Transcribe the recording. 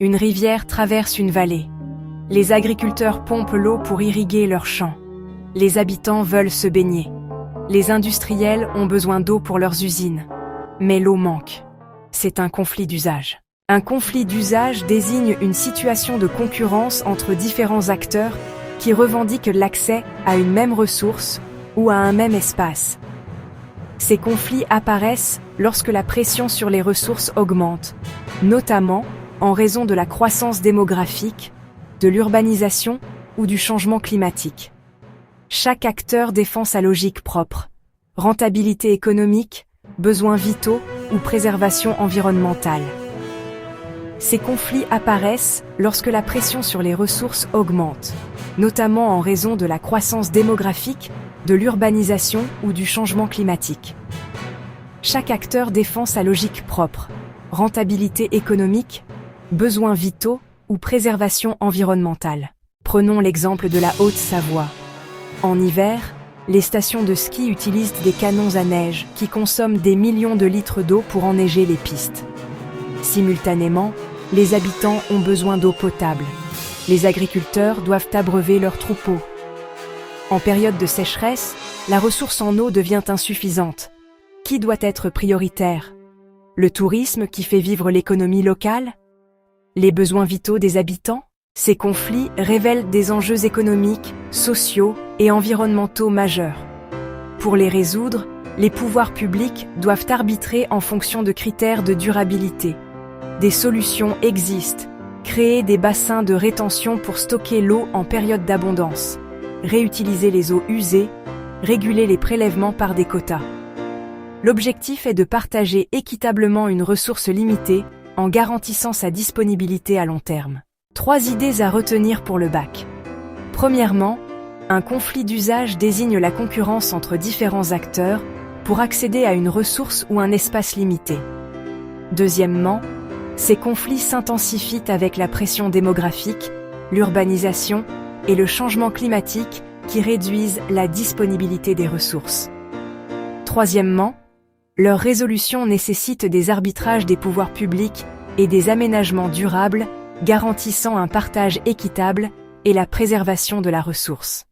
Une rivière traverse une vallée. Les agriculteurs pompent l'eau pour irriguer leurs champs. Les habitants veulent se baigner. Les industriels ont besoin d'eau pour leurs usines. Mais l'eau manque. C'est un conflit d'usage. Un conflit d'usage désigne une situation de concurrence entre différents acteurs qui revendiquent l'accès à une même ressource ou à un même espace. Ces conflits apparaissent lorsque la pression sur les ressources augmente, notamment en raison de la croissance démographique, de l'urbanisation ou du changement climatique. Chaque acteur défend sa logique propre: rentabilité économique, besoins vitaux ou préservation environnementale. Ces conflits apparaissent lorsque la pression sur les ressources augmente, notamment en raison de la croissance démographique, de l'urbanisation ou du changement climatique. Chaque acteur défend sa logique propre: rentabilité économique, besoins vitaux ou préservation environnementale. Prenons l'exemple de la Haute-Savoie. En hiver, les stations de ski utilisent des canons à neige qui consomment des millions de litres d'eau pour enneiger les pistes. Simultanément, les habitants ont besoin d'eau potable. Les agriculteurs doivent abreuver leurs troupeaux. En période de sécheresse, la ressource en eau devient insuffisante. Qui doit être prioritaire? Le tourisme qui fait vivre l'économie locale? Les besoins vitaux des habitants? Ces conflits révèlent des enjeux économiques, sociaux et environnementaux majeurs. Pour les résoudre, les pouvoirs publics doivent arbitrer en fonction de critères de durabilité. Des solutions existent: créer des bassins de rétention pour stocker l'eau en période d'abondance, réutiliser les eaux usées, réguler les prélèvements par des quotas. L'objectif est de partager équitablement une ressource limitée en garantissant sa disponibilité à long terme. 3 idées à retenir pour le bac. Premièrement, un conflit d'usage désigne la concurrence entre différents acteurs pour accéder à une ressource ou un espace limité. Deuxièmement, ces conflits s'intensifient avec la pression démographique, l'urbanisation et le changement climatique qui réduisent la disponibilité des ressources. Troisièmement, leur résolution nécessite des arbitrages des pouvoirs publics et des aménagements durables garantissant un partage équitable et la préservation de la ressource.